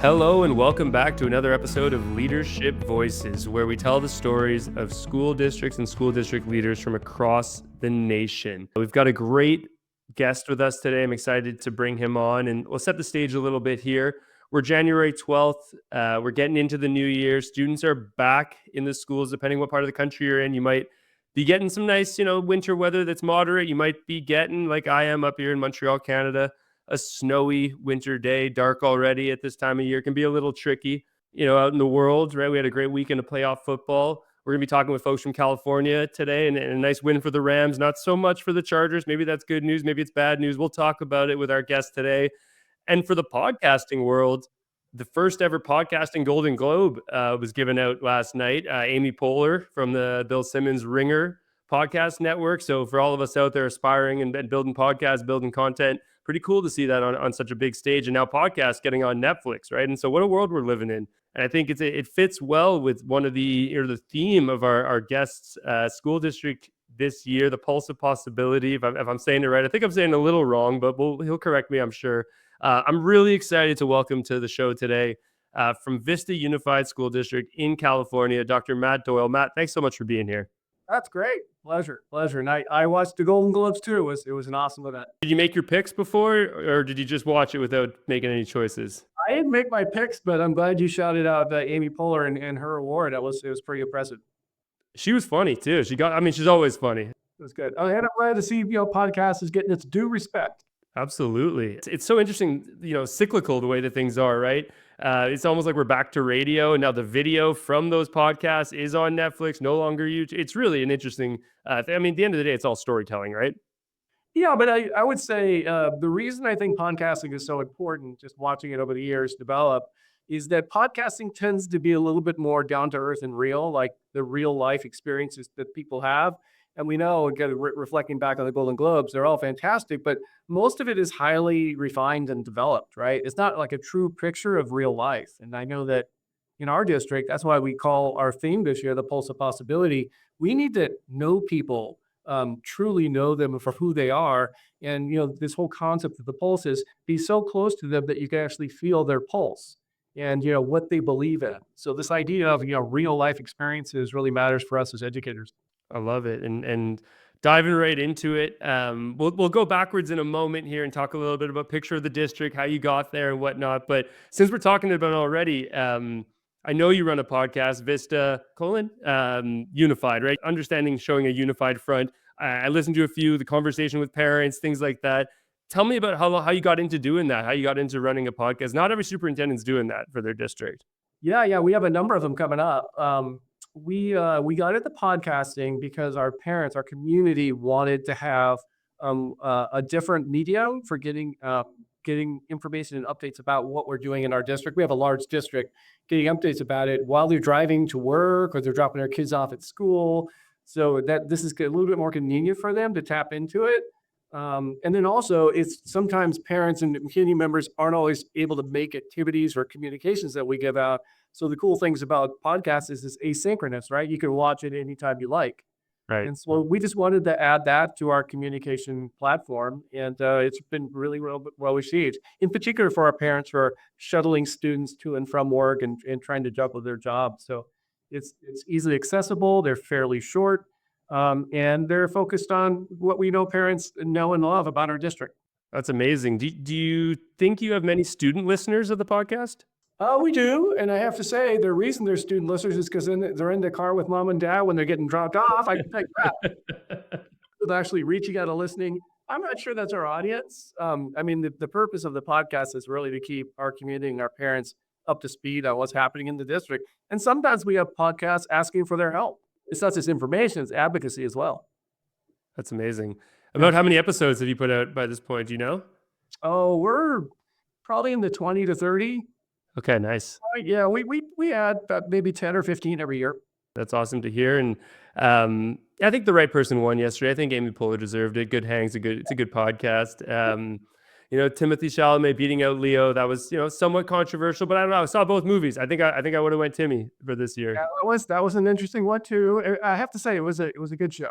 Hello and welcome back to another episode of Leadership Voices, where we tell the stories of school districts and school district leaders from across the nation. We've got a great guest with us today. I'm excited to bring him on, and we'll set the stage a little bit here. We're January 12th. We're getting into the new year. Students are back in the schools, depending what part of the country you're in. You might be getting some nice, winter weather that's moderate. You might be getting, like I am up here in Montreal, Canada, a snowy winter day, dark already at this time of year. Can be a little tricky, out in the world, right? We had a great weekend of playoff football. We're going to be talking with folks from California today, and a nice win for the Rams, not so much for the Chargers. Maybe that's good news. Maybe it's bad news. We'll talk about it with our guest today. And for the podcasting world, the first ever podcasting Golden Globe was given out last night. Amy Poehler from the Bill Simmons Ringer podcast network. So for all of us out there aspiring and building podcasts, building content, pretty cool to see that on such a big stage. And now podcasts getting on Netflix, right? And so what a world we're living in. And I think it fits well with one of the theme of our guests' school district this year, the Pulse of Possibility. If I'm saying it right, I think I'm saying it a little wrong, but he'll correct me, I'm sure. I'm really excited to welcome to the show today from Vista Unified School District in California, Dr. Matt Doyle. Matt, thanks so much for being here. That's great. Pleasure. And I watched the Golden Globes too. It was an awesome event. Did you make your picks before, or did you just watch it without making any choices? I didn't make my picks, but I'm glad you shouted out Amy Poehler and her award. It was pretty impressive. She was funny too. She's always funny. It was good. And I'm glad to see podcast is getting its due respect. Absolutely. It's so interesting, cyclical the way that things are, right? It's almost like we're back to radio, and now the video from those podcasts is on Netflix, no longer YouTube. It's really an interesting at the end of the day, it's all storytelling, right? Yeah, but I would say the reason I think podcasting is so important, just watching it over the years develop, is that podcasting tends to be a little bit more down to earth and real, like the real life experiences that people have. And we know, again, reflecting back on the Golden Globes, they're all fantastic, but most of it is highly refined and developed, right? It's not like a true picture of real life. And I know that in our district, that's why we call our theme this year the Pulse of Possibility. We need to know people, truly know them for who they are. And, this whole concept of the pulse is be so close to them that you can actually feel their pulse and, what they believe in. So this idea of, real life experiences really matters for us as educators. I love it. And diving right into it, we'll go backwards in a moment here and talk a little bit about picture of the district, how you got there and whatnot. But since we're talking about it already, I know you run a podcast, Vista Unified, right? Understanding, showing a unified front. I listened to a few, the conversation with parents, things like that. Tell me about how you got into doing that, how you got into running a podcast. Not every superintendent's doing that for their district. Yeah, we have a number of them coming up. We got into podcasting because our parents, our community wanted to have a different medium for getting information and updates about what we're doing in our district. We have a large district, getting updates about it while they're driving to work or they're dropping their kids off at school. So that this is a little bit more convenient for them to tap into it. And then also, it's sometimes parents and community members aren't always able to make activities or communications that we give out. So the cool things about podcasts is it's asynchronous, right? You can watch it anytime you like. Right. And so we just wanted to add that to our communication platform. And it's been really well received, in particular for our parents who are shuttling students to and from work and trying to juggle their jobs. So it's easily accessible. They're fairly short. And they're focused on what we know parents know and love about our district. That's amazing. Do you think you have many student listeners of the podcast? We do. And I have to say, the reason they're student listeners is because they're in the car with mom and dad when they're getting dropped off. I can take that. With actually reaching out and listening. I'm not sure that's our audience. The purpose of the podcast is really to keep our community and our parents up to speed on what's happening in the district. And sometimes we have podcasts asking for their help. It's not just information, it's advocacy as well. That's amazing. About how many episodes have you put out by this point? Do you know? Oh, we're probably in the 20 to 30. Okay, nice. Yeah, we add about maybe 10 or 15 every year. That's awesome to hear. And I think the right person won yesterday. I think Amy Poehler deserved it. Good hangs, it's a good podcast. Timothy Chalamet beating out Leo, that was, somewhat controversial, but I don't know. I saw both movies. I think I would have went Timmy for this year. Yeah, that was an interesting one too. I have to say it was a good show.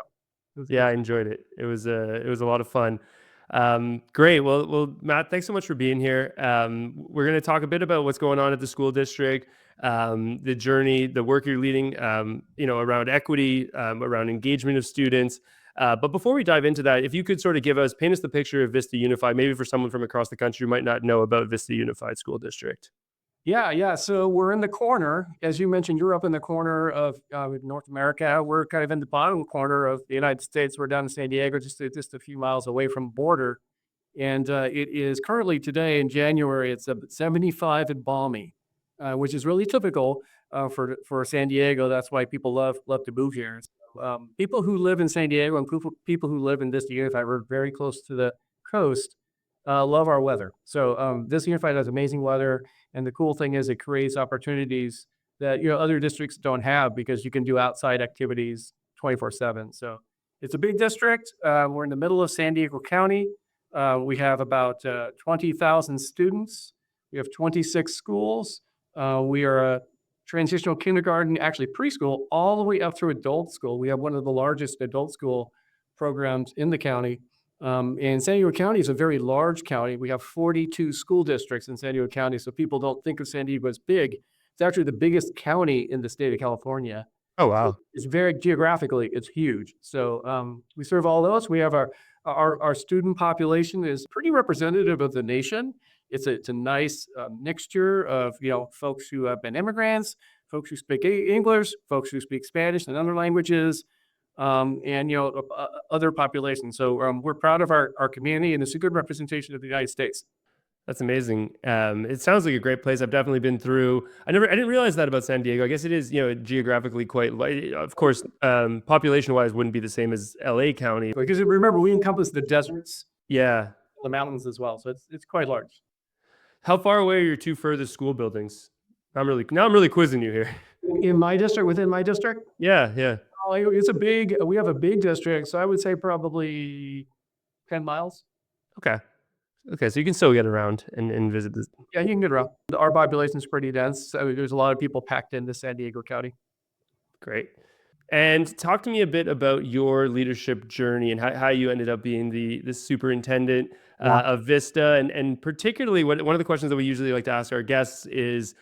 I enjoyed it. It was a lot of fun. Great. Well, Matt, thanks so much for being here. We're going to talk a bit about what's going on at the school district, the journey, the work you're leading, around equity, around engagement of students. But before we dive into that, if you could sort of paint us the picture of Vista Unified, maybe for someone from across the country who might not know about Vista Unified School District. Yeah, yeah. So we're in the corner, as you mentioned, you're up in the corner of North America. We're kind of in the bottom corner of the United States. We're down in San Diego, just a few miles away from the border. And it is currently today in January, it's 75 and balmy, which is really typical for San Diego. That's why people love to move here. So, people who live in San Diego and people who live in Vista Unified, we're very close to the coast, love our weather. So Vista Unified has amazing weather, and the cool thing is it creates opportunities that other districts don't have because you can do outside activities 24/7. So it's a big district. We're in the middle of San Diego County. We have about 20,000 students. We have 26 schools. We are a transitional kindergarten, actually preschool, all the way up through adult school. We have one of the largest adult school programs in the county. And San Diego County is a very large county. We have 42 school districts in San Diego County, so people don't think of San Diego as big. It's actually the biggest county in the state of California. Oh, So wow. it's very geographically, it's huge. So we serve all those. We have our student population is pretty representative of the nation. It's a nice mixture of folks who have been immigrants, folks who speak English, folks who speak Spanish and other languages, and other populations. So we're proud of our community, and it's a good representation of the United States. That's amazing. It sounds like a great place. I've definitely been through. I didn't realize that about San Diego. I guess it is, geographically quite. Of course, population-wise, wouldn't be the same as LA County. Because remember, we encompass the deserts, Yeah. the mountains as well, so it's quite large. How far away are your two furthest school buildings? Now I'm really quizzing you here. In my district, within my district, Yeah, yeah. oh, we have a big district, so I would say probably 10 miles. Okay. Okay, so you can still get around and visit this. Yeah, you can get around. Our population is pretty dense. So there's a lot of people packed into San Diego County. Great. And talk to me a bit about your leadership journey and how you ended up being the superintendent Yeah. of Vista. And particularly, one of the questions that we usually like to ask our guests is,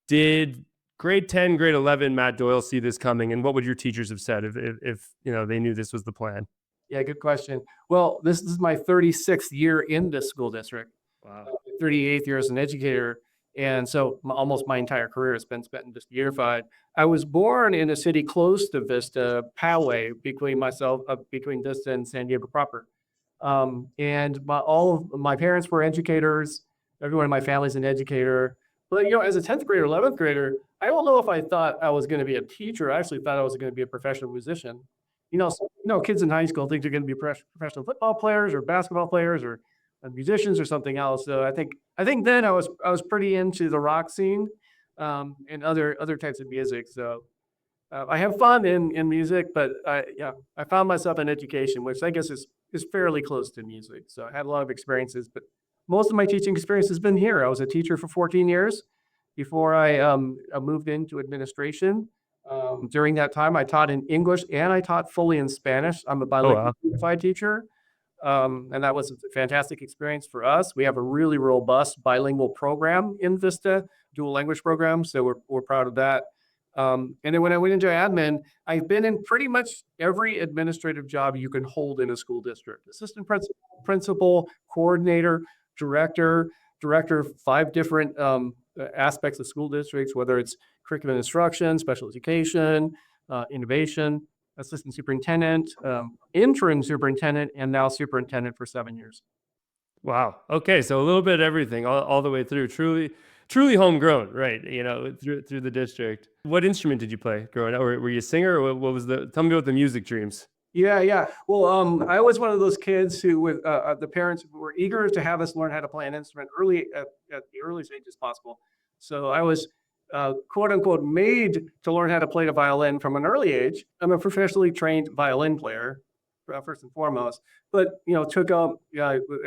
did grade 10, grade 11 Matt Doyle see this coming? And what would your teachers have said if they knew this was the plan? Yeah, good question. Well, this is my 36th year in this school district, Wow. 38th year as an educator. And so almost my entire career has been spent in Vista Unified. I was born in a city close to Vista, Poway, between Vista and San Diego proper. And all of my parents were educators. Everyone in my family's an educator. But as a 10th grader, 11th grader, I don't know if I thought I was going to be a teacher. I actually thought I was going to be a professional musician. Kids in high school think they're going to be professional football players or basketball players or musicians or something else. So I think then I was pretty into the rock scene, and other types of music. So I have fun in music, but I found myself in education, which I guess is fairly close to music. So I had a lot of experiences, but most of my teaching experience has been here. I was a teacher for 14 years before I moved into administration. During that time, I taught in English and I taught fully in Spanish. I'm a Oh, bilingual wow. certified teacher, and that was a fantastic experience for us. We have a really robust bilingual program in Vista, dual language program, so we're proud of that. And then when I went into admin, I've been in pretty much every administrative job you can hold in a school district: assistant principal, coordinator, director, director of 5 different aspects of school districts, whether it's curriculum instruction, special education, innovation, assistant superintendent, interim superintendent, and now superintendent for 7 years. Wow. Okay, so a little bit of everything all the way through. Truly homegrown, right? Through the district. What instrument did you play growing up? Were you a singer, or what was the? Tell me about the music dreams. Yeah, yeah. Well, I was one of those kids who, with the parents were eager to have us learn how to play an instrument at the earliest ages possible. So I was, quote unquote, made to learn how to play the violin from an early age. I'm a professionally trained violin player, first and foremost. But took up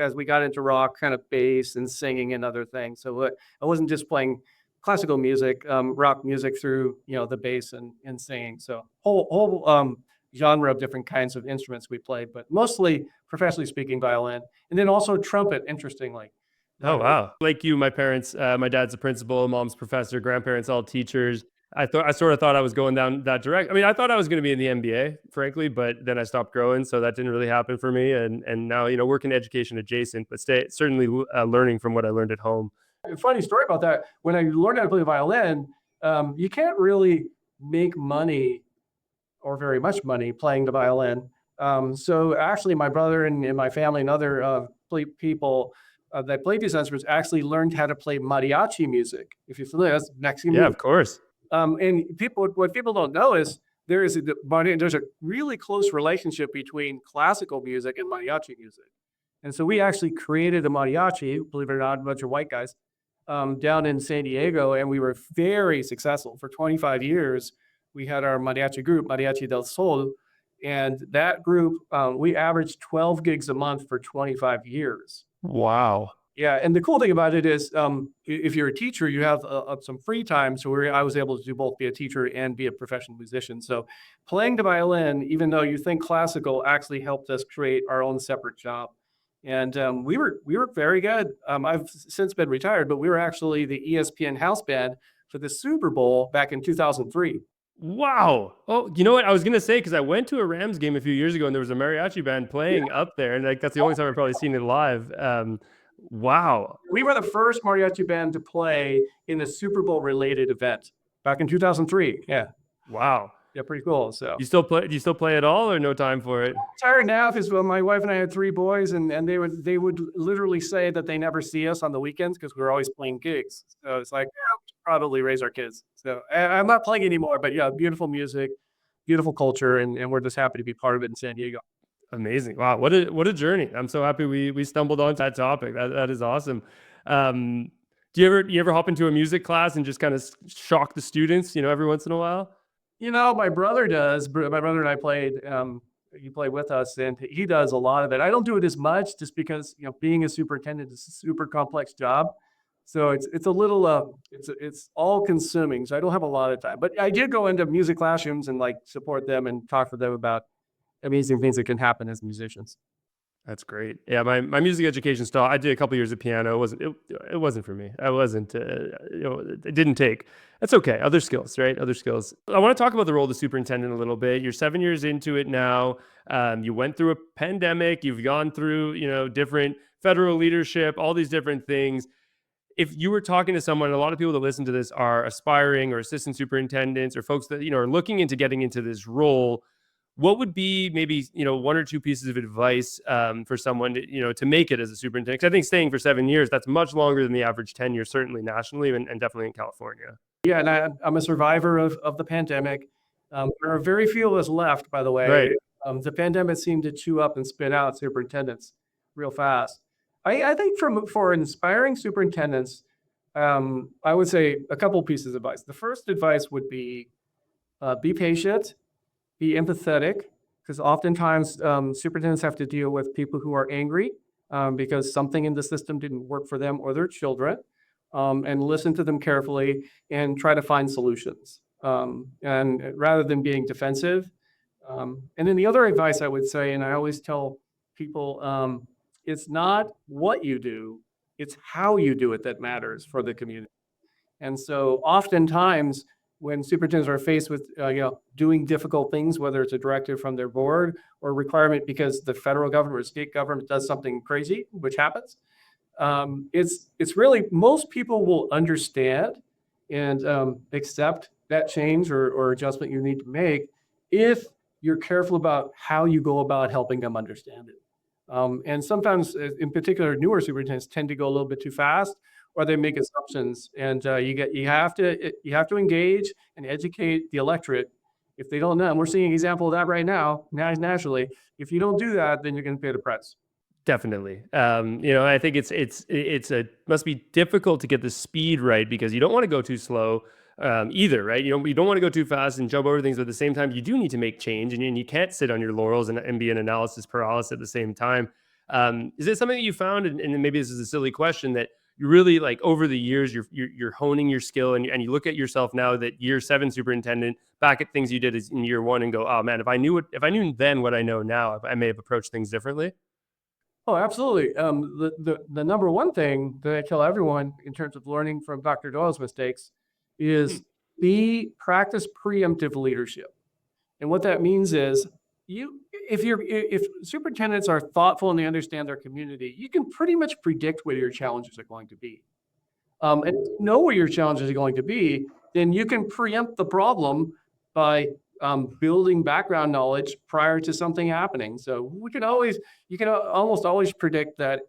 as we got into rock, kind of bass and singing and other things. So I wasn't just playing classical music, rock music through the bass and singing. So whole genre of different kinds of instruments we played, but mostly professionally speaking violin, and then also trumpet, interestingly. Oh, But wow. Like you, my parents, my dad's a principal, mom's professor, grandparents, all teachers. I sort of thought I was going down that direct. I mean, I thought I was going to be in the NBA, frankly, but then I stopped growing, so that didn't really happen for me. And now, working education adjacent, but certainly learning from what I learned at home. a funny story about that, when I learned how to play violin, you can't really make money or very much money playing the violin. So actually, my brother and my family and other people that play these instruments actually learned how to play mariachi music. If you're familiar, that's Mexican Yeah, music. of course. And what people don't know is there's a really close relationship between classical music and mariachi music. And so we actually created a mariachi, believe it or not, a bunch of white guys down in San Diego, and we were very successful for 25 years. We had our mariachi group, Mariachi del Sol, and that group we averaged 12 gigs a month for 25 years. Wow. Yeah, and the cool thing about it is, if you're a teacher, you have some free time. So I was able to do both, be a teacher and be a professional musician. So playing the violin, even though you think classical, actually helped us create our own separate job. And we were very good. I've since been retired, but we were actually the ESPN house band for the Super Bowl back in 2003. Wow. Oh, you know what? I was gonna say because I went to a Rams game a few years ago and there was a mariachi band playing up there, and like that's the only time I've probably seen it live. Wow. We were the first mariachi band to play in a Super Bowl related event back in 2003. Yeah, Wow. yeah, pretty cool. So You still play? Do you still play at all, or no time for it? tired now because my wife and I had three boys, and they would literally say that they never see us on the weekends because we're always playing gigs. So it's like, yeah, we should probably raise our kids. So I'm not playing anymore, but yeah, beautiful music, beautiful culture, and we're just happy to be part of it in San Diego. Amazing. Wow. What a journey. I'm so happy we stumbled onto that topic. That is awesome. Um, do you ever hop into a music class and just kind of shock the students? Every once in a while. My brother does. My brother and I played. He played with us, and he does a lot of it. I don't do it as much, just because being a superintendent is a super complex job. So it's a little it's all consuming. So I don't have a lot of time. But I did go into music classrooms and like support them and talk to them about amazing things that can happen as musicians. That's great. Yeah, my music education style. I did a couple years of piano. It wasn't for me. I wasn't. It didn't take. That's okay. Other skills, right? Other skills. I want to talk about the role of the superintendent a little bit. You're 7 years into it now. You went through a pandemic. You've gone through different federal leadership, all these different things. If you were talking to someone, a lot of people that listen to this are aspiring or assistant superintendents or folks that are looking into getting into this role. What would be maybe one or two pieces of advice for someone to make it as a superintendent? 'Cause I think staying for 7 years, that's much longer than the average tenure, certainly nationally and definitely in California. Yeah, and I'm a survivor of the pandemic. There are very few of us left, by the way. Right. The pandemic seemed to chew up and spit out superintendents real fast. I think for inspiring superintendents, I would say a couple pieces of advice. The first advice would be patient, be empathetic, because oftentimes superintendents have to deal with people who are angry because something in the system didn't work for them or their children, and listen to them carefully and try to find solutions. And rather than being defensive. And then the other advice I would say, and I always tell people, it's not what you do, it's how you do it that matters for the community. And so oftentimes when superintendents are faced with doing difficult things, whether it's a directive from their board or a requirement because the federal government or state government does something crazy, which happens, it's really, most people will understand and accept that change or adjustment you need to make if you're careful about how you go about helping them understand it. And sometimes, in particular, newer superintendents tend to go a little bit too fast, or they make assumptions, and you have to engage and educate the electorate if they don't know. And we're seeing an example of that right now, naturally. If you don't do that, then you're going to pay the price. Definitely. I think it's must be difficult to get the speed right because you don't want to go too slow either, right? You don't want to go too fast and jump over things, but at the same time, you do need to make change, and you can't sit on your laurels and be an analysis paralysis at the same time. Is it something that you found, and maybe this is a silly question, that you really like over the years, you're honing your skill, and you look at yourself now that year 7 superintendent back at things you did in year 1 and go, oh man, if I knew then what I know now, I may have approached things differently. Oh, absolutely. The number one thing that I tell everyone in terms of learning from Dr. Doyle's mistakes is practice preemptive leadership. And what that means is if superintendents are thoughtful and they understand their community, you can pretty much predict where your challenges are going to be. And if you know where your challenges are going to be, then you can preempt the problem by building background knowledge prior to something happening. So you can almost always predict that,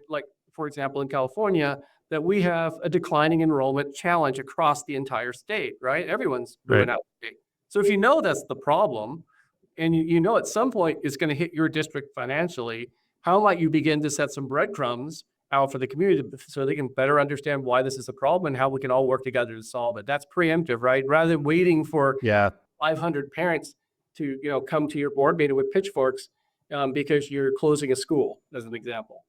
like, for example, in California, that we have a declining enrollment challenge across the entire state, right? Everyone's moving Right. out of the state. So if you know that's the problem, and you know at some point it's going to hit your district financially, how might you begin to set some breadcrumbs out for the community so they can better understand why this is a problem and how we can all work together to solve it? That's preemptive, right? Rather than waiting for Yeah. 500 parents to come to your board meeting with pitchforks because you're closing a school, as an example.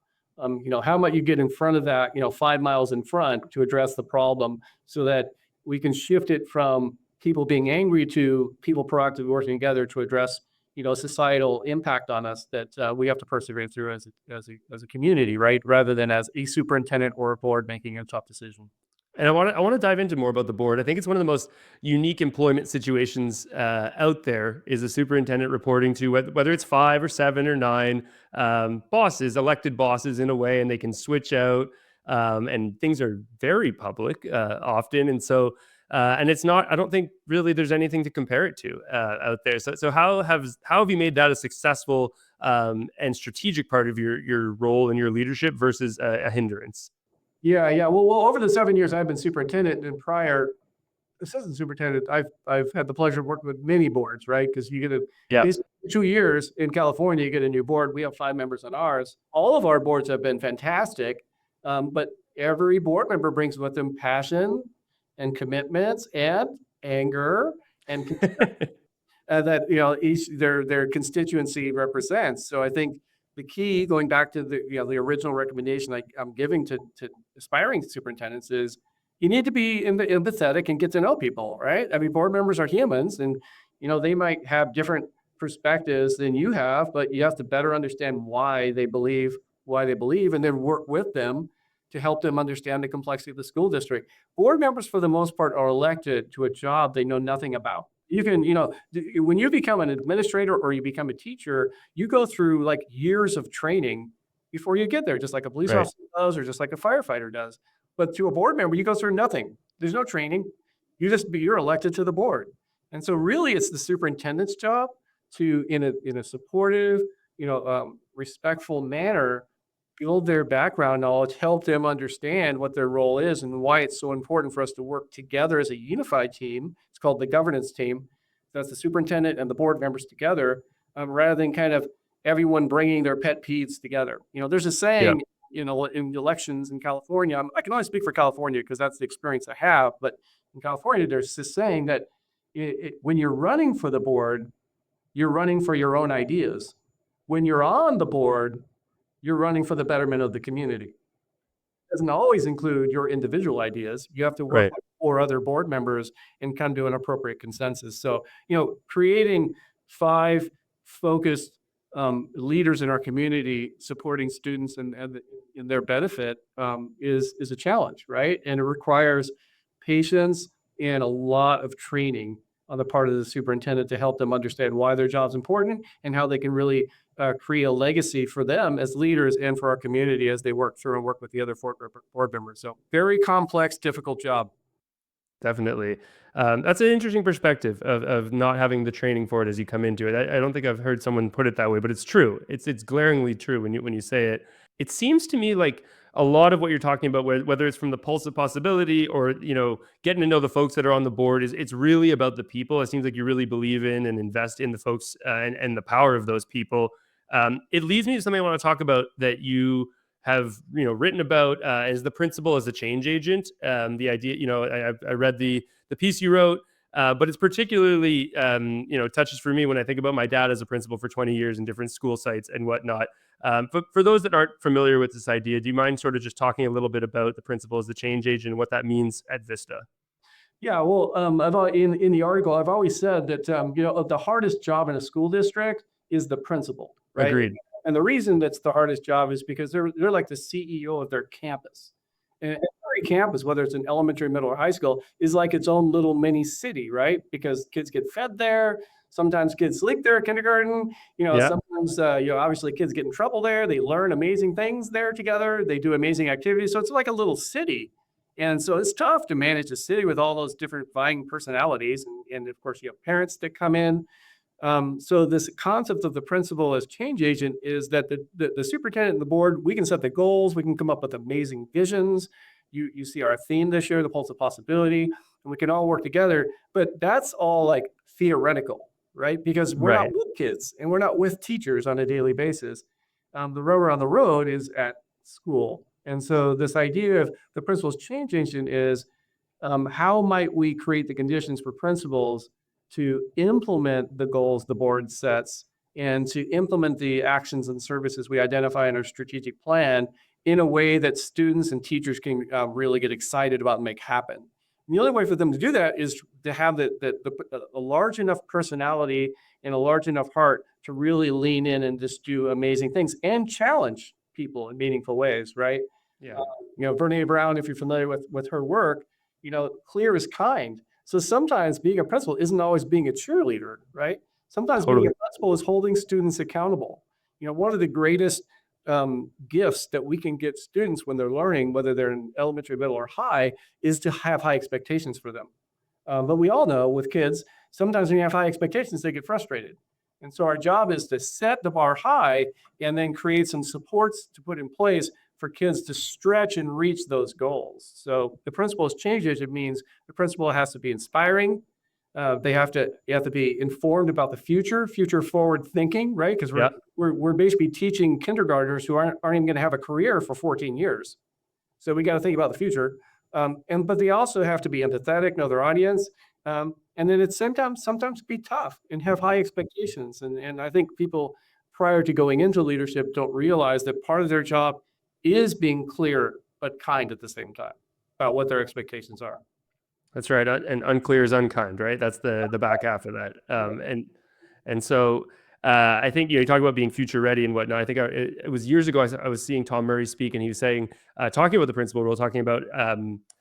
How might you get in front of that, 5 miles in front to address the problem so that we can shift it from people being angry to people proactively working together to address, societal impact on us that we have to persevere through as a community, right? Rather than as a superintendent or a board making a tough decision. And I want to dive into more about the board. I think it's one of the most unique employment situations out there is a superintendent reporting to whether it's 5 or 7 or 9 bosses, elected bosses in a way, and they can switch out. And things are very public often, and so and it's not. I don't think really there's anything to compare it to out there. So how have you made that a successful and strategic part of your role and your leadership versus a hindrance? Yeah, yeah. Well, over the 7 years I've been superintendent and prior assistant superintendent, I've had the pleasure of working with many boards, right? Because you get Yeah. basically 2 years in California, you get a new board. We have 5 members on ours. All of our boards have been fantastic, but every board member brings with them passion and commitments and anger and that each their constituency represents. So I think the key, going back to the original recommendation I'm giving to aspiring superintendents, is you need to be empathetic and get to know people, right? I mean, board members are humans, and they might have different perspectives than you have, but you have to better understand why they believe, and then work with them to help them understand the complexity of the school district. Board members, for the most part, are elected to a job they know nothing about. You can, when you become an administrator or you become a teacher, you go through like years of training before you get there, just like a police Right. officer does or just like a firefighter does. But to a board member, you go through nothing. There's no training. You're elected to the board. And so really it's the superintendent's job to, in a supportive, respectful manner, build their background knowledge, help them understand what their role is and why it's so important for us to work together as a unified team. It's called the governance team. That's the superintendent and the board members together, rather than kind of everyone bringing their pet peeves together. There's a Yeah. saying, in elections in California, I can only speak for California because that's the experience I have, but in California, there's this saying that when you're running for the board, you're running for your own ideas. When you're on the board, you're running for the betterment of the community. It doesn't always include your individual ideas. You have to work Right. with 4 other board members and come to an appropriate consensus. So, creating 5 focused leaders in our community supporting students and in their benefit is a challenge, right? And it requires patience and a lot of training on the part of the superintendent to help them understand why their job's important and how they can really create a legacy for them as leaders and for our community as they work through and work with the other board members. So very complex, difficult job. Definitely. That's an interesting perspective of not having the training for it as you come into it. I don't think I've heard someone put it that way, but it's true. It's glaringly true when you say it. It seems to me like a lot of what you're talking about, whether it's from the pulse of possibility or getting to know the folks that are on the board, is it's really about the people. It seems like you really believe in and invest in the folks and the power of those people. It leads me to something I want to talk about that you have written about as the principal as a change agent. The idea, I read the piece you wrote, But it's particularly, touches for me when I think about my dad as a principal for 20 years in different school sites and whatnot. But for those that aren't familiar with this idea, do you mind sort of just talking a little bit about the principal as the change agent and what that means at Vista? Yeah, well, in the article, I've always said that the hardest job in a school district is the principal, right? Agreed. And the reason that's the hardest job is because they're like the CEO of their campus. And every campus, whether it's an elementary, middle, or high school, is like its own little mini city, right? Because kids get fed there. Sometimes kids sleep there at kindergarten. Yeah. Sometimes obviously kids get in trouble there. They learn amazing things there together. They do amazing activities. So it's like a little city. And so it's tough to manage a city with all those different vying personalities. And of course, you have parents that come in. So this concept of the principal as change agent is that the superintendent and the board, we can set the goals, we can come up with amazing visions. You see our theme this year, the pulse of possibility, and we can all work together. But that's all like theoretical, right? Because we're not Right. with kids and we're not with teachers on a daily basis. The rubber on the road is at school. And so this idea of the principal's change agent is how might we create the conditions for principals to implement the goals the board sets and to implement the actions and services we identify in our strategic plan in a way that students and teachers can really get excited about and make happen. And the only way for them to do that is to have a large enough personality and a large enough heart to really lean in and just do amazing things and challenge people in meaningful ways, right? Yeah. Brene Brown, if you're familiar with her work, clear is kind. So sometimes being a principal isn't always being a cheerleader, right? Sometimes being Totally. a principal is holding students accountable. One of the greatest gifts that we can get students when they're learning, whether they're in elementary, middle, or high, is to have high expectations for them. But we all know with kids, sometimes when you have high expectations, they get frustrated. And so our job is to set the bar high and then create some supports to put in place for kids to stretch and reach those goals. So the principal's change agent means the principal has to be inspiring. You have to be informed about the future forward thinking, right? Because Yeah. we're basically teaching kindergartners who aren't even going to have a career for 14 years. So we got to think about the future. But they also have to be empathetic, know their audience, and then it's sometimes be tough and have high expectations. And I think people prior to going into leadership don't realize that part of their job is being clear but kind at the same time about what their expectations are. That's right. And unclear is unkind, right? That's the back half of that. And so I think you talk about being future ready and whatnot. I think it was years ago I was seeing Tom Murray speak, and he was saying, talking about the principal role, talking about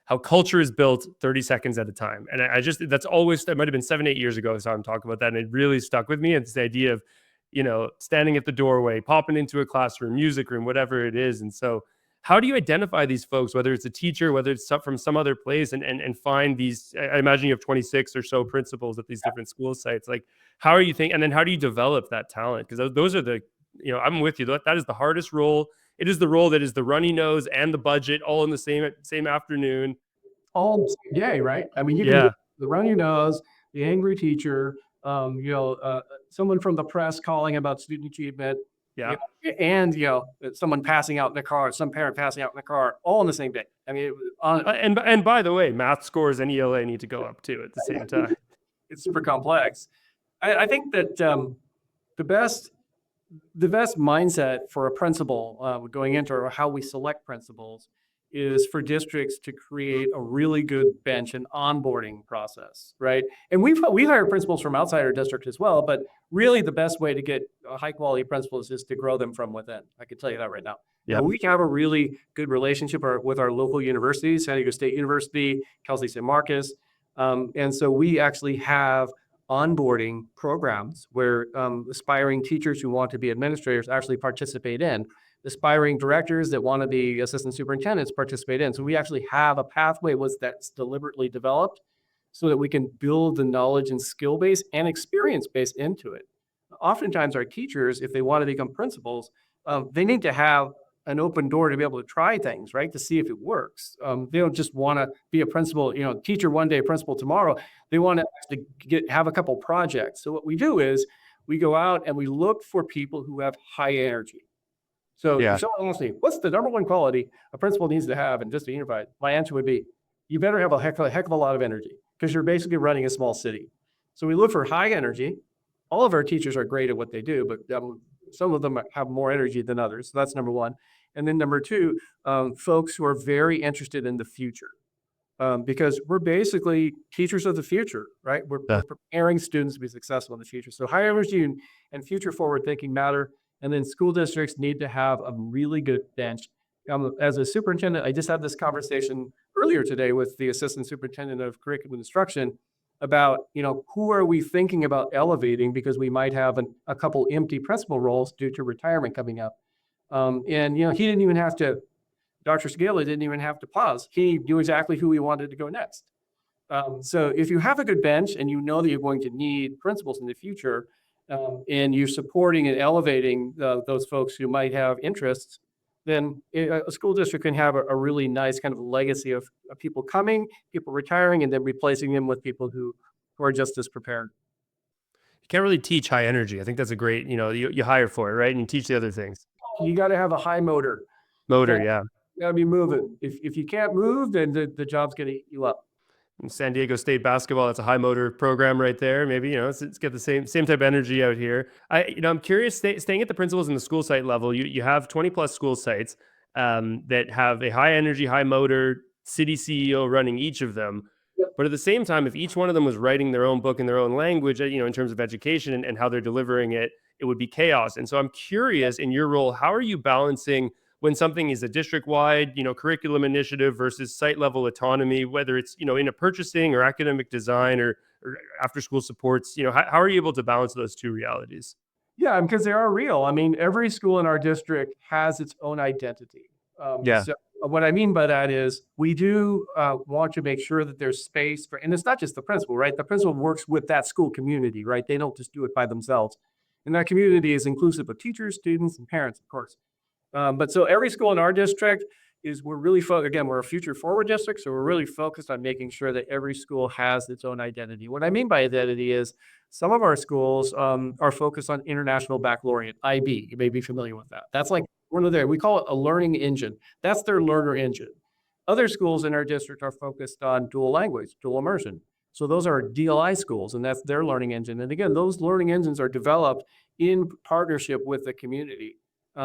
how culture is built 30 seconds at a time. And that might have been 7-8 years ago I saw him talk about that, and it really stuck with me. It's the idea of standing at the doorway, popping into a classroom, music room, whatever it is. And so how do you identify these folks, whether it's a teacher, whether it's from some other place, and find these? I imagine you have 26 or so principals at these different school sites. Like, how are you and then how do you develop that talent? Because those are I'm with you. That is the hardest role. It is the role that is the runny nose and the budget all in the same afternoon. All day, right? I mean, you can Yeah, get the run your nose, the angry teacher, someone from the press calling about student achievement, yeah. and someone passing out in the car, some parent passing out in the car, all in the same day. I mean, And by the way, math scores and ELA need to go up too at the same time. it's super complex. I think that the best mindset for a principal going into, or how we select principals, is for districts to create a really good bench and onboarding process, right? And we've hired principals from outside our district as well, but really the best way to get high quality principals is to grow them from within. I can tell you that right now. Yeah. We have a really good relationship with our local universities, San Diego State University, Cal State San Marcos. And so we actually have onboarding programs where aspiring teachers who want to be administrators actually participate in. Aspiring directors that want to be assistant superintendents participate in. So we actually have a pathway that's deliberately developed so that we can build the knowledge and skill base and experience base into it. Oftentimes our teachers, if they want to become principals, they need to have an open door to be able to try things, right? To see if it works. They don't just want to be a principal, teacher one day, principal tomorrow. They want to actually have a couple projects. So what we do is we go out and we look for people who have high energy. So Yeah. if someone asks me, what's the number one quality a principal needs to have in Vista Unified? My answer would be, you better have a heck of a lot of energy, because you're basically running a small city. So we look for high energy. All of our teachers are great at what they do, but some of them have more energy than others. So that's number one. And then number two, folks who are very interested in the future. Because we're basically teachers of the future, right? We're preparing students to be successful in the future. So high energy and future forward thinking matter. And then school districts need to have a really good bench. As a superintendent, I just had this conversation earlier today with the assistant superintendent of curriculum instruction about, who are we thinking about elevating because we might have a couple empty principal roles due to retirement coming up. And he didn't even have to Dr. Scala didn't even have to pause. He knew exactly who he wanted to go next. So if you have a good bench and you know that you're going to need principals in the future, and you're supporting and elevating those folks who might have interests, then a school district can have a really nice kind of legacy of people coming, people retiring, and then replacing them with people who are just as prepared. You can't really teach high energy. I think that's a great, you hire for it, right? And you teach the other things. You got to have a high motor. Motor, yeah. You got to be moving. If you can't move, then the job's going to eat you up. In San Diego State basketball, that's a high motor program right there. Maybe, it's get the same type of energy out here. I'm curious, staying at the principals and the school site level, you have 20 plus school sites that have a high energy, high motor city CEO running each of them. Yep. But at the same time, if each one of them was writing their own book in their own language, in terms of education and how they're delivering it, it would be chaos. And so I'm curious, in your role, how are you balancing when something is a district-wide, curriculum initiative versus site-level autonomy, whether it's, in a purchasing or academic design or after-school supports, how are you able to balance those two realities? Yeah, because they are real. I mean, every school in our district has its own identity. Yeah. So what I mean by that is we do want to make sure that there's space for, and it's not just the principal, right? The principal works with that school community, right? They don't just do it by themselves. And that community is inclusive of teachers, students, and parents, of course. But so every school in our district we're really again, we're a future forward district. So we're really focused on making sure that every school has its own identity. What I mean by identity is some of our schools are focused on International Baccalaureate, IB. You may be familiar with that. That's like one of their, we call it a learning engine. That's their learner engine. Other schools in our district are focused on dual language, dual immersion. So those are DLI schools, and that's their learning engine. And again, those learning engines are developed in partnership with the community.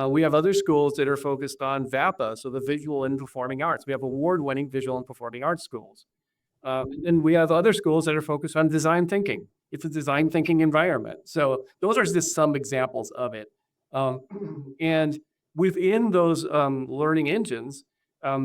We have other schools that are focused on VAPA, so the visual and performing arts. We have award-winning visual and performing arts schools. And we have other schools that are focused on design thinking. It's a design thinking environment. So those are just some examples of it. And within those learning engines,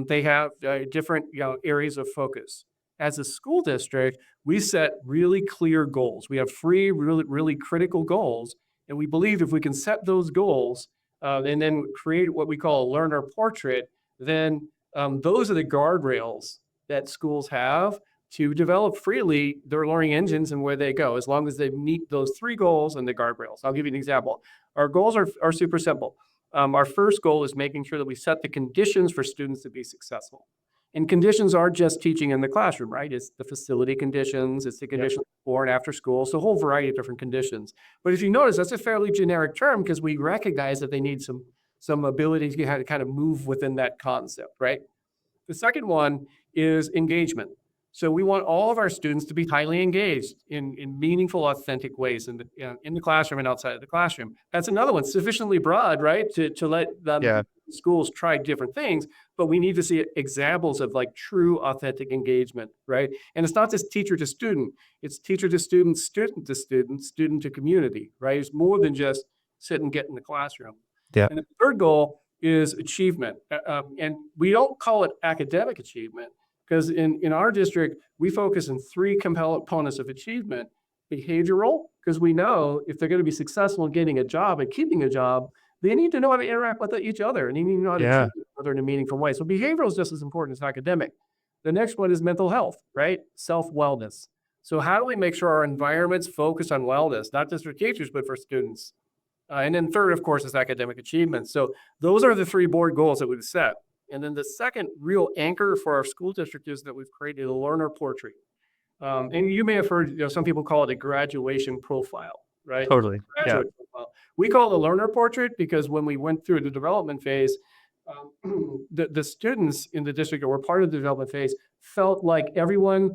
they have different areas of focus. As a school district, we set really clear goals. We have three really critical goals. And we believe if we can set those goals, and then create what we call a learner portrait, then those are the guardrails that schools have to develop freely their learning engines and where they go, as long as they meet those three goals and the guardrails. I'll give you an example. Our goals are super simple. Our first goal is making sure that we set the conditions for students to be successful. And conditions aren't just teaching in the classroom, right? It's the facility conditions, it's the conditions before and after school, so a whole variety of different conditions. But if you notice, that's a fairly generic term because we recognize that they need some ability to kind of move within that concept, right? The second one is engagement. So we want all of our students to be highly engaged in meaningful, authentic ways in the classroom and outside of the classroom. That's another one, sufficiently broad, right? To let schools try different things, but we need to see examples of like true, authentic engagement, right? And it's not just teacher to student, it's teacher to student, student to student, student to community, right? It's more than just sit and get in the classroom. Yeah. And the third goal is achievement. And we don't call it academic achievement, because in our district, we focus on three components of achievement. Behavioral, because we know if they're going to be successful in getting a job and keeping a job, they need to know how to interact with each other, and they need to know how to treat each other in a meaningful way. So behavioral is just as important as academic. The next one is mental health, right? Self-wellness. So how do we make sure our environments focus on wellness, not just for teachers, but for students? And then third, of course, is academic achievement. So those are the three board goals that we've set. And then the second real anchor for our school district is that we've created a learner portrait. And you may have heard, some people call it a graduation profile, right? Totally. Yeah. Profile. We call it a learner portrait because when we went through the development phase, the students in the district that were part of the development phase felt like everyone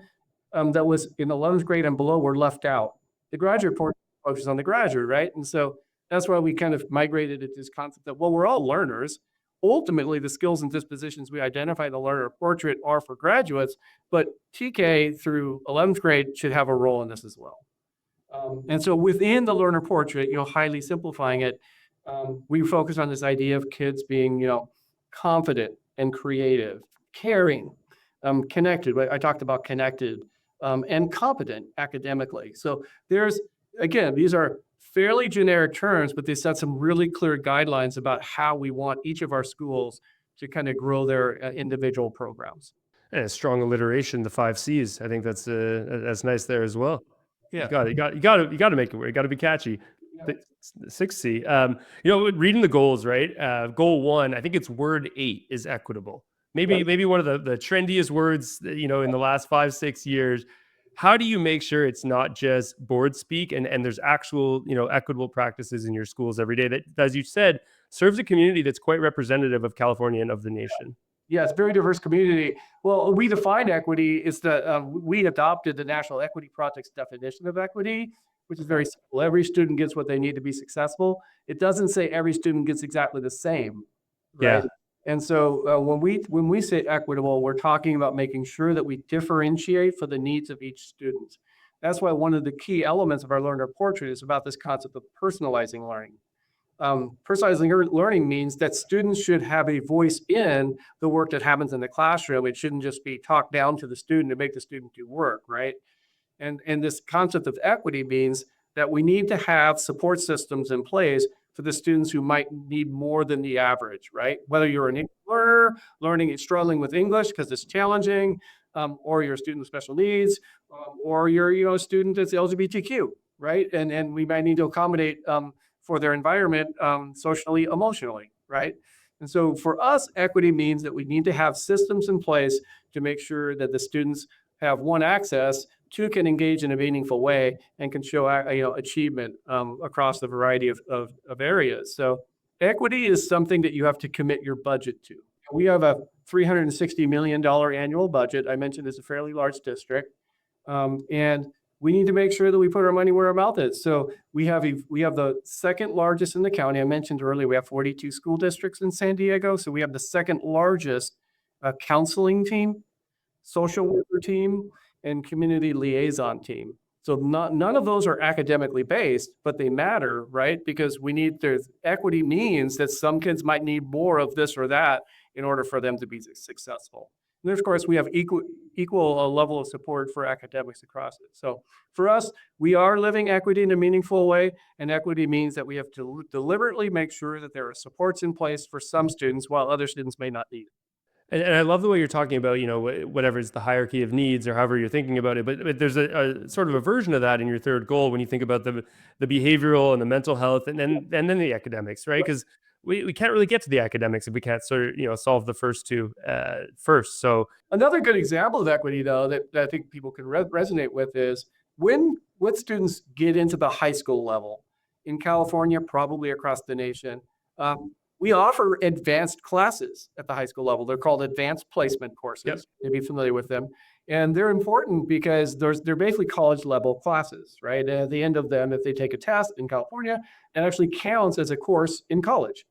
that was in 11th grade and below were left out. The graduate portion focuses on the graduate, right? And so that's why we kind of migrated to this concept that, well, we're all learners. Ultimately, the skills and dispositions we identify in the learner portrait are for graduates, but TK through 11th grade should have a role in this as well. And so within the learner portrait, highly simplifying it, we focus on this idea of kids being, confident and creative, caring, connected. I talked about connected, and competent academically. So these are fairly generic terms, but they set some really clear guidelines about how we want each of our schools to kind of grow their individual programs. And a strong alliteration, the 5 C's. I think that's nice there as well. Yeah. You got to make it work. You got to be catchy. The 6C. Reading the goals, right? Goal 1, I think it's word 8 is equitable. Maybe one of the trendiest words, in the last 5-6 years. How do you make sure it's not just board speak and there's actual, equitable practices in your schools every day that, as you said, serves a community that's quite representative of California and of the nation? Yeah, it's a very diverse community. Well, we define equity is that we adopted the National Equity Project's definition of equity, which is very simple. Every student gets what they need to be successful. It doesn't say every student gets exactly the same, right? Yeah. And so when we say equitable, we're talking about making sure that we differentiate for the needs of each student. That's why one of the key elements of our learner portrait is about this concept of personalizing learning. Personalizing learning means that students should have a voice in the work that happens in the classroom. It shouldn't just be talked down to the student to make the student do work, right? And this concept of equity means that we need to have support systems in place for the students who might need more than the average, right? Whether you're an English learner, struggling with English because it's challenging, or you're a student with special needs, or you're a student that's LGBTQ, right? And we might need to accommodate for their environment socially, emotionally, right? And so for us, equity means that we need to have systems in place to make sure that the students have access, 2 can engage in a meaningful way, and can show achievement across the variety of areas. So equity is something that you have to commit your budget to. We have a $360 million annual budget. I mentioned it's a fairly large district. And we need to make sure that we put our money where our mouth is. So we have the second largest in the county. I mentioned earlier, we have 42 school districts in San Diego. So we have the second largest counseling team, social worker team, and community liaison team. So none of those are academically based, but they matter, right? Because there's equity means that some kids might need more of this or that in order for them to be successful. And then, of course, we have equal level of support for academics across it. So for us, we are living equity in a meaningful way, and equity means that we have to deliberately make sure that there are supports in place for some students while other students may not need it. And I love the way you're talking about, whatever is the hierarchy of needs or however you're thinking about it. But there's a sort of a version of that in your third goal when you think about the behavioral and the mental health and then the academics, right? Because we can't really get to the academics if we can't solve the first 2 first. So another good example of equity, though, that I think people can resonate with is when students get into the high school level in California, probably across the nation. We offer advanced classes at the high school level. They're called advanced placement courses. Yep. You'll be familiar with them. And they're important because they're basically college level classes, right? And at the end of them, if they take a test in California, it actually counts as a course in college.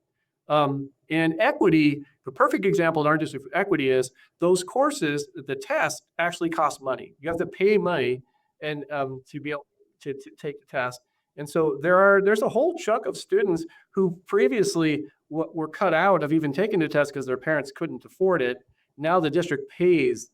And equity, the perfect example in our district of equity is those courses, the test actually costs money. You have to pay money and to be able to take the test. And so there's a whole chunk of students who previously were cut out of even taking the test because their parents couldn't afford it. Now the district pays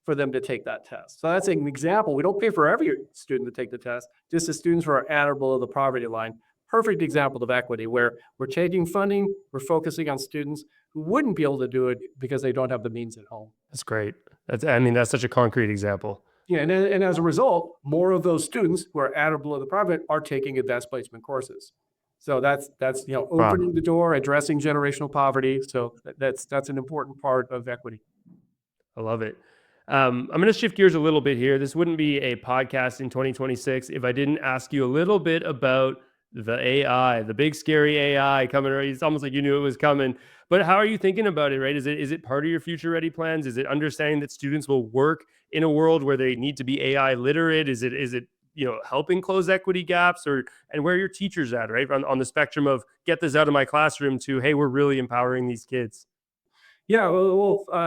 for them to take that test. So that's an example. We don't pay for every student to take the test, just the students who are at or below the poverty line. Perfect example of equity where we're taking funding, we're focusing on students who wouldn't be able to do it because they don't have the means at home. that's great. That's such a concrete example. Yeah, and as a result, more of those students who are at or below the poverty are taking advanced placement courses. So that's opening the door, addressing generational poverty. So that's an important part of equity. I love it. I'm going to shift gears a little bit here. This wouldn't be a podcast in 2026 if I didn't ask you a little bit about the AI, the big scary AI coming. Right? It's almost like you knew it was coming. But how are you thinking about it? Right? Is it part of your future ready plans? Is it understanding that students will work in a world where they need to be AI literate? Is it helping close equity gaps, or and where are your teachers at, right, on the spectrum of get this out of my classroom to hey, we're really empowering these kids? Yeah,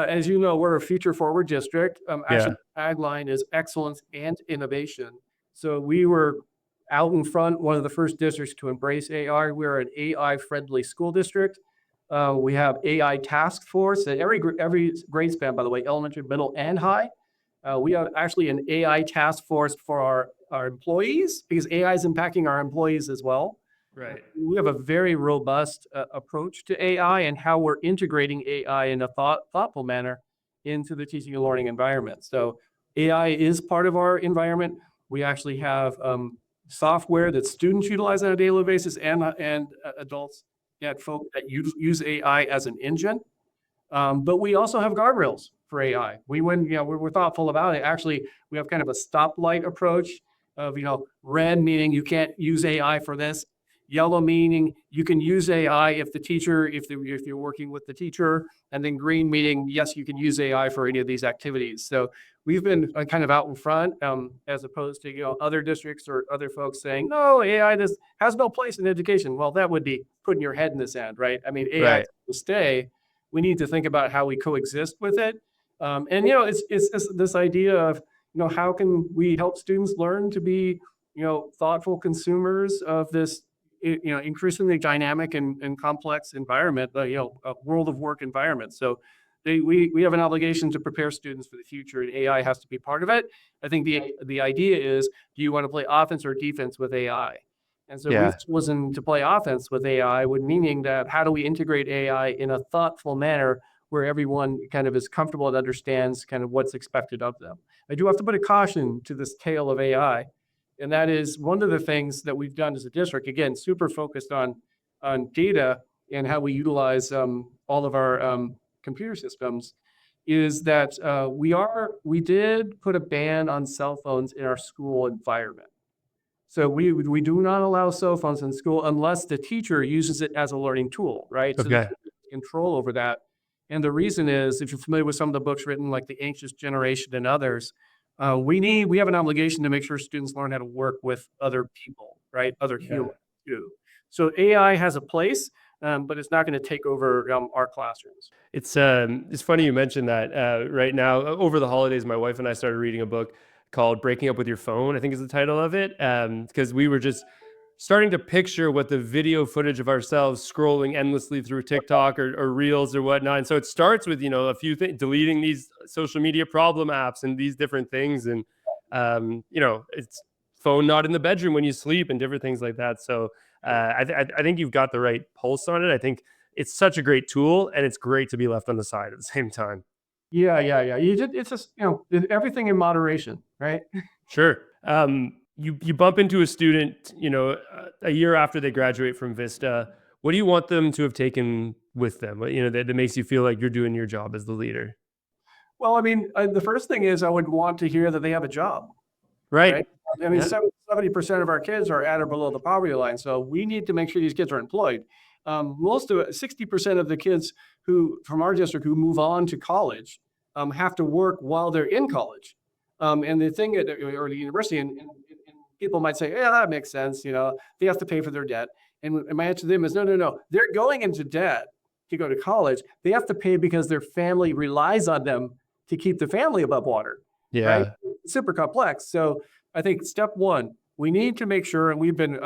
as you know, we're a future forward district. Actually, Yeah. the tagline is excellence and innovation. So we were out in front, one of the first districts to embrace AI. We're an AI friendly school district. We have AI task force at every grade span, by the way, elementary, middle, and high. We have actually an AI task force for our employees because AI is impacting our employees as well. Right. We have a very robust approach to AI and how we're integrating AI in a thoughtful manner into the teaching and learning environment. So AI is part of our environment. We actually have software that students utilize on a daily basis and adults that folk that use AI as an engine. But we also have guardrails for AI. We're thoughtful about it. Actually, we have kind of a stoplight approach of, red meaning you can't use AI for this. Yellow meaning you can use AI if you're working with the teacher, and then green meaning yes, you can use AI for any of these activities. So we've been kind of out in front, as opposed to other districts or other folks saying no, AI this has no place in education. Well, that would be putting your head in the sand, right? I mean, AI Right. will stay. We need to think about how we coexist with it. And it's this idea of how can we help students learn to be thoughtful consumers of this increasingly dynamic and complex environment, a world of work environment. So we have an obligation to prepare students for the future, and AI has to be part of it. I think the idea is, do you want to play offense or defense with AI? And so we've Yeah. chosen to play offense with AI, with meaning that how do we integrate AI in a thoughtful manner where everyone kind of is comfortable and understands kind of what's expected of them. I do have to put a caution to this tale of AI, and that is one of the things that we've done as a district. Again, super focused on data and how we utilize all of our computer systems. Is that we did put a ban on cell phones in our school environment. So we do not allow cell phones in school unless the teacher uses it as a learning tool, right? So the Okay. teacher has control over that. And the reason is, if you're familiar with some of the books written like The Anxious Generation and others, we have an obligation to make sure students learn how to work with other people, right? Other Yeah. humans too. So AI has a place, but it's not going to take over our classrooms. It's funny you mentioned that. Right now, over the holidays, my wife and I started reading a book called "Breaking Up with Your Phone." I think is the title of it, because we were just starting to picture what the video footage of ourselves scrolling endlessly through TikTok or Reels or whatnot. And so it starts with a few things, deleting these social media problem apps and these different things, and it's phone not in the bedroom when you sleep and different things like that. So I think you've got the right pulse on it. I think it's such a great tool, and it's great to be left on the side at the same time. Yeah, yeah, yeah. It's just everything in moderation, right? Sure. You bump into a student, a year after they graduate from Vista. What do you want them to have taken with them? That makes you feel like you're doing your job as the leader. Well, I mean, the first thing is I would want to hear that they have a job. Right. Right? I mean, Yeah. 70% of our kids are at or below the poverty line, so we need to make sure these kids are employed. Most of it, 60% of the kids who from our district who move on to college have to work while they're in college. And the thing or the university, and people might say, yeah, that makes sense. They have to pay for their debt. And my answer to them is, no, no, no. They're going into debt to go to college. They have to pay because their family relies on them to keep the family above water, right? Yeah. Super complex. So I think step one, we need to make sure, and we've been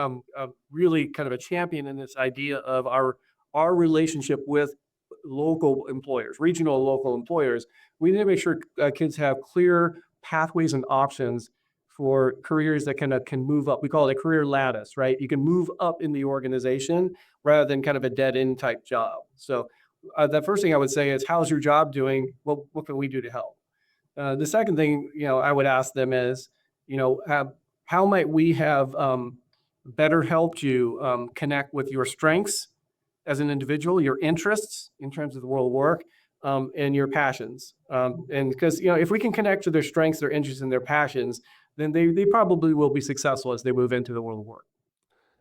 really kind of a champion in this idea of our relationship with local employers, regional and local employers. We need to make sure kids have clear pathways and options for careers that can move up. We call it a career lattice, right? You can move up in the organization rather than kind of a dead end type job. So the first thing I would say is, how's your job doing? What can we do to help? The second thing, I would ask them is, how might we have better helped you connect with your strengths as an individual, your interests in terms of the world of work, and your passions. And because, if we can connect to their strengths, their interests, and their passions, then they probably will be successful as they move into the world of work.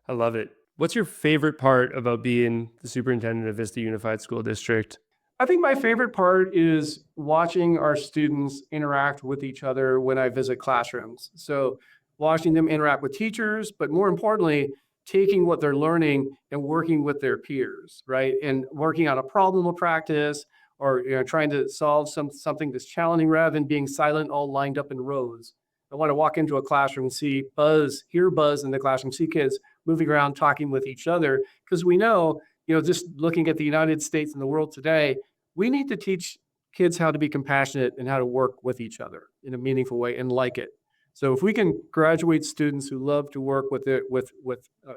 I love it. What's your favorite part about being the superintendent of Vista Unified School District? I think my favorite part is watching our students interact with each other when I visit classrooms. So watching them interact with teachers, but more importantly, taking what they're learning and working with their peers, right? And working on a problem of practice or trying to solve something that's challenging rather than being silent, all lined up in rows. I want to walk into a classroom and see buzz, hear buzz in the classroom, see kids moving around, talking with each other, because we know, just looking at the United States and the world today, we need to teach kids how to be compassionate and how to work with each other in a meaningful way and like it. So if we can graduate students who love to work with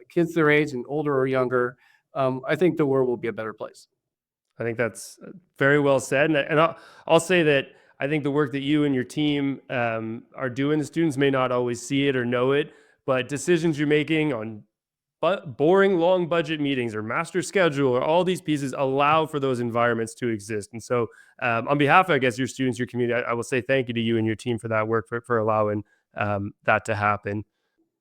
kids their age and older or younger, I think the world will be a better place. I think that's very well said. And I'll say that I think the work that you and your team are doing, the students may not always see it or know it, but decisions you're making on boring long budget meetings or master schedule or all these pieces allow for those environments to exist. And so on behalf of, I guess, your students, your community, I will say thank you to you and your team for that work, for allowing that to happen.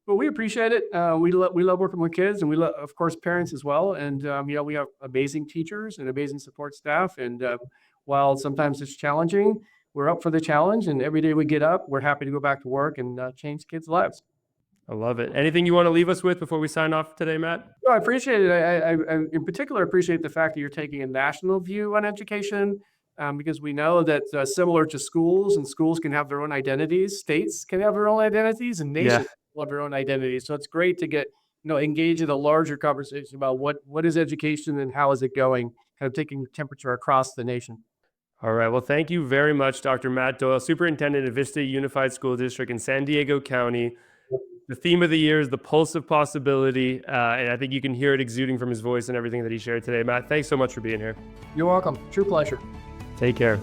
Well, we appreciate it. We love working with kids, and we love, of course, parents as well. And we have amazing teachers and amazing support staff. And while sometimes it's challenging, we're up for the challenge. And every day we get up, we're happy to go back to work and change kids' lives. I love it. Anything you want to leave us with before we sign off today, Matt? No, I appreciate it. I in particular appreciate the fact that you're taking a national view on education, because we know that similar to schools, and schools can have their own identities, states can have their own identities, and Yeah. nations will have their own identities. So it's great to get engage in a larger conversation about what is education and how is it going, kind of taking temperature across the nation. All right. Well, thank you very much, Dr. Matt Doyle, Superintendent of Vista Unified School District in San Diego County. The theme of the year is the pulse of possibility, and I think you can hear it exuding from his voice and everything that he shared today. Matt, thanks so much for being here. You're welcome. True pleasure. Take care.